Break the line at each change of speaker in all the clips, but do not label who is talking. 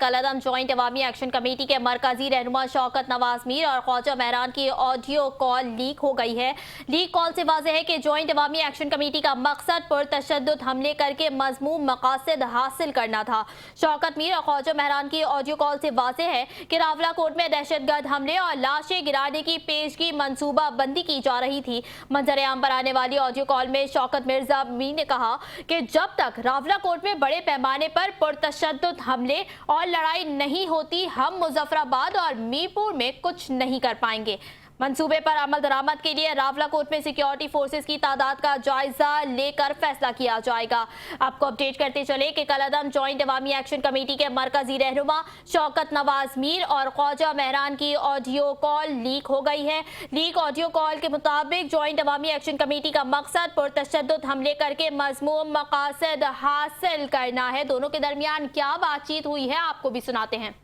कलअदम joint अवामी action committee के मरकजी रहनुमा शौकत नवाज मीर और ख्वाजा महरान की ऑडियो कॉल लीक हो गई है। लीक कॉल से वाज़ेह है कि जॉइंट अवामी एक्शन कमेटी का मकसद पुरतशद्दुद हमले करके मज़मूम मकासद हासिल करना था। शौकत मीर और ख्वाजा महरान की ऑडियो कॉल से वाज़ेह है कि रावलाकोट में दहशतगर्द हमले और लाशें गिराने की पेशगी मनसूबा बंदी की जा रही थी। मंजर आम पर आने वाली ऑडियो कॉल में शौकत मिर्जा मीर ने कहा कि जब तक रावलाकोट में बड़े पैमाने पर पुरतशद्दुद हमले और लड़ाई नहीं होती, हम मुजफ्फराबाद और मीरपुर में कुछ नहीं कर पाएंगे। मंसूबे पर अमल दरामद के लिए रावलाकोट में सिक्योरिटी फोर्सेस की तादाद का जायजा लेकर फैसला किया जाएगा। आपको अपडेट करते चले कि कलअदम जॉइंट अवामी एक्शन कमेटी के मरकजी रहनुमा शौकत नवाज मीर और ख्वाजा महरान की ऑडियो कॉल लीक हो गई है। लीक ऑडियो कॉल के मुताबिक जॉइंट अवामी एक्शन कमेटी का मकसद पुरतशद्दुद हमले करके मज़मूम मकासद हासिल करना है। दोनों के दरमियान क्या बातचीत हुई है आपको भी सुनाते हैं।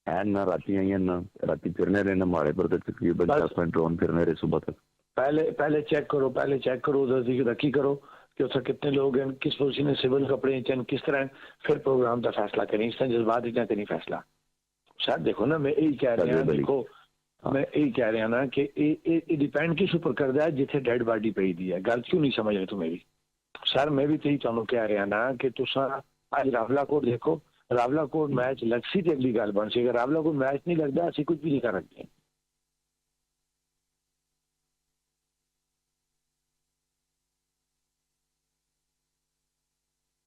ना राती आई ना राती फिरने रहे ना हमारे पर तकरीबन 10 मिनट ड्रोन फिरने रहे सुबह तक।
पहले चेक करो उधर की रखी करो कि उधर कितने लोग हैं, किस पोजीशन में सिविल कपड़े हैं, किस तरह, फिर प्रोग्राम का फैसला करें। इस तरह जज्बात इतना करें फैसला। शायद देखो ना, मैं यही कह रहा हूँ, देखो मैं यही कह रहा ना कि डिपेंड किस ऊपर करता है जिथे डेड बॉडी पई दी है। गल क्यों नहीं समझ रहे तुम मेरी? सर मैं भी यही तुहानू कह रहा ना कि तुसा अज रावलाकोट देखो, रावलाकोट मैच लगसी तो अगली गल बन सी। अगर रावलाकोट मैच नहीं लगता असं कुछ भी नहीं कर सकते।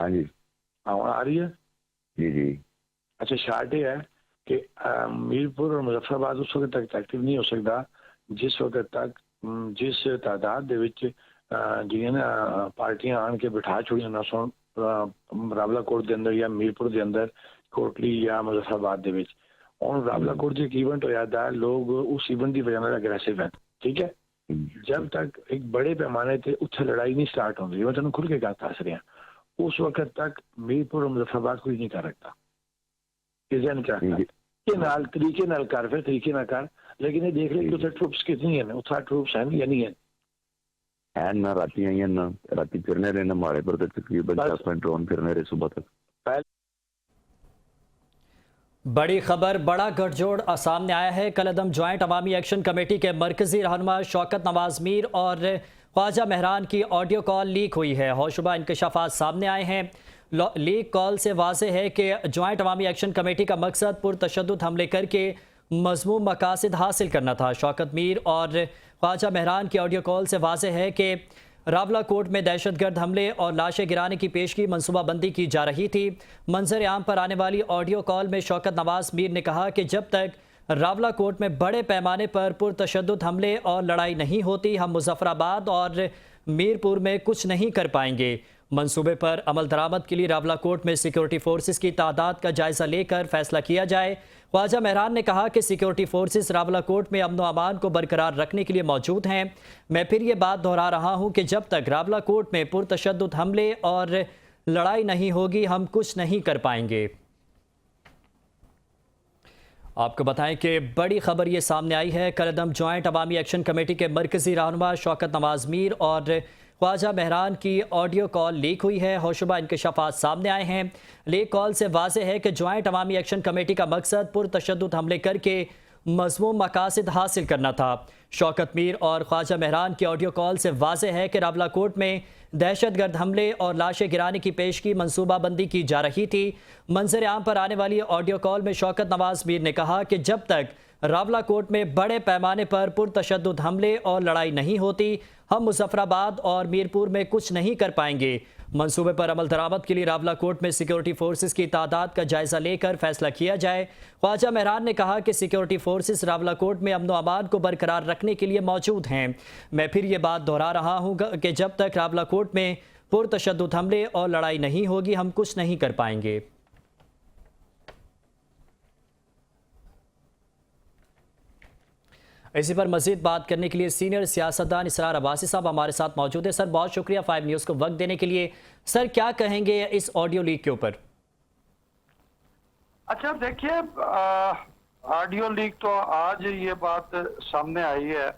हाँ जी,
आ रही है
जी जी।
अच्छा, शार्ट ये है कि मीरपुर और मुजफ्फराबाद उस वक्त तक एक्टिव नहीं हो सकता जिस वक्त तक जिस तादाद दे विच जिहड़ियां ना पार्टियां आन के बिठा छुड़ियां ना सुन रावलाकोट के अंदर या मीरपुर के अंदर कोटली या मुजफ्फराबाद दे विच। हुण रावलाकोट जो एक इवेंट होया था, लोग उस इवेंट की वजह से अग्रेसिव हैं, ठीक है। जब तक एक बड़े पैमाने पे उत्थे लड़ाई नहीं स्टार्ट होंगी, मैं तुहानू खुल के गल दस रहा, उस वक्त तक मीरपुर और मुजफ्फराबाद कुछ नहीं कर सकता। तरीके नाल कर, फिर तरीके ना कर, लेकिन ये देख ले कि ट्रूप्स कितनी है, उत्थे ट्रूप्स हैं या नहीं है।
ना राती आई ना राती फिरने रहे ना हमारे पर तकरीबन 10 मिनट ड्रोन फिरने रहे सुबह तक।
बड़ी खबर, बड़ा गठजोड़ सामने आया है। कलअदम जॉइंट अवामी एक्शन कमेटी के मरकजी रहनुमा शौकत नवाज मीर और ख्वाजा महरान की ऑडियो कॉल लीक हुई है। होशरुबा इंकशाफात सामने आए हैं। लीक कॉल से वाज़ेह है कि जॉइंट अवामी एक्शन कमेटी का मकसद पुरतशद्दुद हमले करके मज़मूम मकासद हासिल करना था। शौकत मीर और ख्वाजा महरान की ऑडियो कॉल से वाज़ेह है कि रावलाकोट में दहशतगर्द हमले और लाशें गिराने की पेशगी मनसूबाबंदी की जा रही थी। मंजर आम पर आने वाली ऑडियो कॉल में शौकत नवाज मीर ने कहा कि जब तक रावलाकोट में बड़े पैमाने पर पुरतशद्दुद हमले और लड़ाई नहीं होती, हम मुजफ्फराबाद और मीरपुर में कुछ नहीं कर पाएंगे। मंसूबे पर अमल दरामद के लिए रावलाकोट में सिक्योरिटी फोर्सेस की तादाद का जायजा लेकर फैसला किया जाए। ख्वाजा महरान ने कहा कि सिक्योरिटी फोर्सेस रावलाकोट में अमन व अमान को बरकरार रखने के लिए मौजूद हैं। मैं फिर ये बात दोहरा रहा हूँ कि जब तक रावलाकोट में पुरतशद्दुद हमले और लड़ाई नहीं होगी, हम कुछ नहीं कर पाएंगे। आपको बताएं कि बड़ी खबर ये सामने आई है। कलअदम जॉइंट अवामी एक्शन कमेटी के मरकजी रहनुमा शौकत नवाज मीर और ख्वाजा महरान की ऑडियो कॉल लीक हुई है। होशरुबा इंकशाफात सामने आए हैं। लीक कॉल से वाज़ेह है कि जॉइंट अवामी एक्शन कमेटी का मकसद पुरतशद्दुद हमले करके मज़मूम मकासद हासिल करना था। शौकत मीर और ख्वाजा महरान की ऑडियो कॉल से वाज़ेह है कि रावलाकोट में दहशतगर्द हमले और लाशें गिराने की पेशगी मनसूबाबंदी की जा रही थी। मंजर आम पर आने वाली ऑडियो कॉल में शौकत नवाज मीर ने कहा कि जब तक रावलाकोट में बड़े पैमाने पर पुरतशद्दुद हमले और लड़ाई नहीं होती, हम मुजफ्फराबाद और मीरपुर में कुछ नहीं कर पाएंगे। मंसूबे पर अमल दरामद के लिए रावलाकोट में सिक्योरिटी फोर्सेस की तादाद का जायजा लेकर फैसला किया जाए। ख्वाजा महरान ने कहा कि सिक्योरिटी फोर्सेस रावलाकोट में अमन व अमान को बरकरार रखने के लिए मौजूद हैं। मैं फिर ये बात दोहरा रहा हूँ कि जब तक रावलाकोट में पुरतशद्दुद हमले और लड़ाई नहीं होगी, हम कुछ नहीं कर पाएंगे। इसी पर मजीद बात करने के लिए सीनियर सियासतदान इसरार अब्बासी साहब हमारे साथ मौजूद है। सर बहुत शुक्रिया 5 न्यूज़ को वक्त देने के लिए। सर क्या कहेंगे इस ऑडियो लीक के ऊपर?
अच्छा देखिए, ऑडियो लीक तो आज ये बात सामने आई है,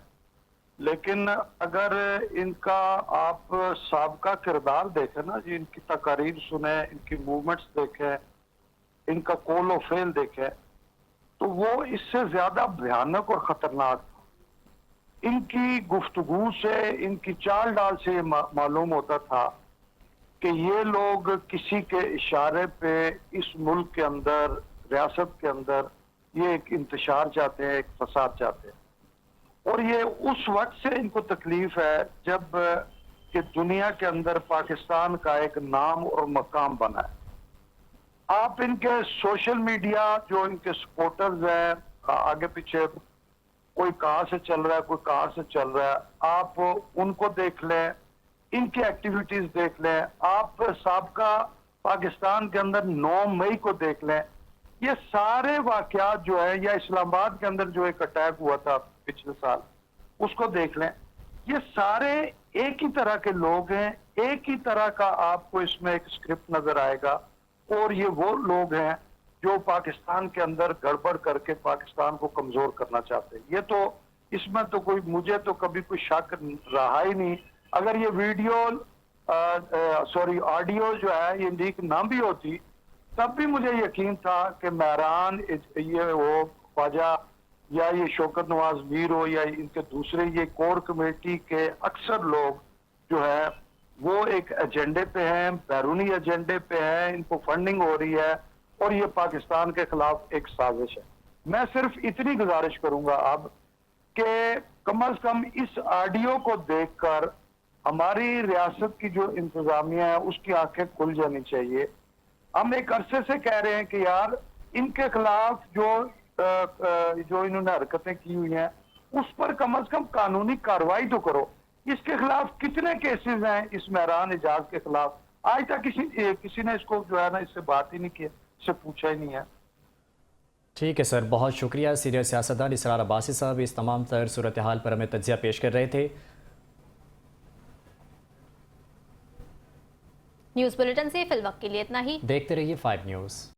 लेकिन अगर इनका आप साबका किरदार देखें ना जी, इनकी तकारीर सुने, इनकी मूवमेंट्स देखें, इनका कॉल ऑफ फेल देखें तो वो इससे ज्यादा भयानक और खतरनाक था। इनकी गुफ्तगू से, इनकी चाल डाल से मालूम होता था कि ये लोग किसी के इशारे पे इस मुल्क के अंदर, रियासत के अंदर ये एक इंतशार चाहते हैं, एक फसाद चाहते हैं। और ये उस वक्त से इनको तकलीफ है जब कि दुनिया के अंदर पाकिस्तान का एक नाम और मकाम बना है। आप इनके सोशल मीडिया, जो इनके सपोर्टर्स हैं, आगे पीछे कोई कहाँ से चल रहा है, कोई कहाँ से चल रहा है, आप उनको देख लें, इनकी एक्टिविटीज देख लें, आप साबका पाकिस्तान के अंदर 9 मई को देख लें, ये सारे वाकयात जो है, या इस्लामाबाद के अंदर जो एक अटैक हुआ था पिछले साल, उसको देख लें, ये सारे एक ही तरह के लोग हैं, एक ही तरह का आपको इसमें एक स्क्रिप्ट नजर आएगा। और ये वो लोग हैं जो पाकिस्तान के अंदर गड़बड़ करके पाकिस्तान को कमजोर करना चाहते हैं। ये तो, इसमें तो कोई, मुझे तो कभी कोई शक रहा ही नहीं। अगर ये वीडियो ऑडियो जो है ये लीक ना भी होती तब भी मुझे यकीन था कि महरान, ये हो ख्वाजा, या ये शौकत नवाज मीर हो, या इनके दूसरे ये कोर कमेटी के अक्सर लोग जो है वो एक एजेंडे पे हैं, बैरूनी एजेंडे पे हैं, इनको फंडिंग हो रही है और ये पाकिस्तान के खिलाफ एक साजिश है। मैं सिर्फ इतनी गुजारिश करूंगा अब कि कम से कम इस ऑडियो को देखकर हमारी रियासत की जो इंतजामिया है उसकी आंखें खुल जानी चाहिए। हम एक अरसे से कह रहे हैं कि यार इनके खिलाफ जो इन्होंने हरकतें की हुई हैं उस पर कम से कम कानूनी कार्रवाई तो करो। इसके खिलाफ कितने केसेस हैं इस महरान एजाज के खिलाफ, आज तक किसी ने इसको जो है ना इससे बात ही नहीं की, इससे पूछा ही नहीं है।
ठीक है सर, बहुत शुक्रिया। सीनियर सियासतदान इसरार अब्बासी साहब इस तमाम तर सूरत हाल पर हमें तज्जिया पेश कर रहे थे।
न्यूज़ बुलेटिन से फिल वक्त के लिए इतना ही।
देखते रहिए 5 न्यूज़।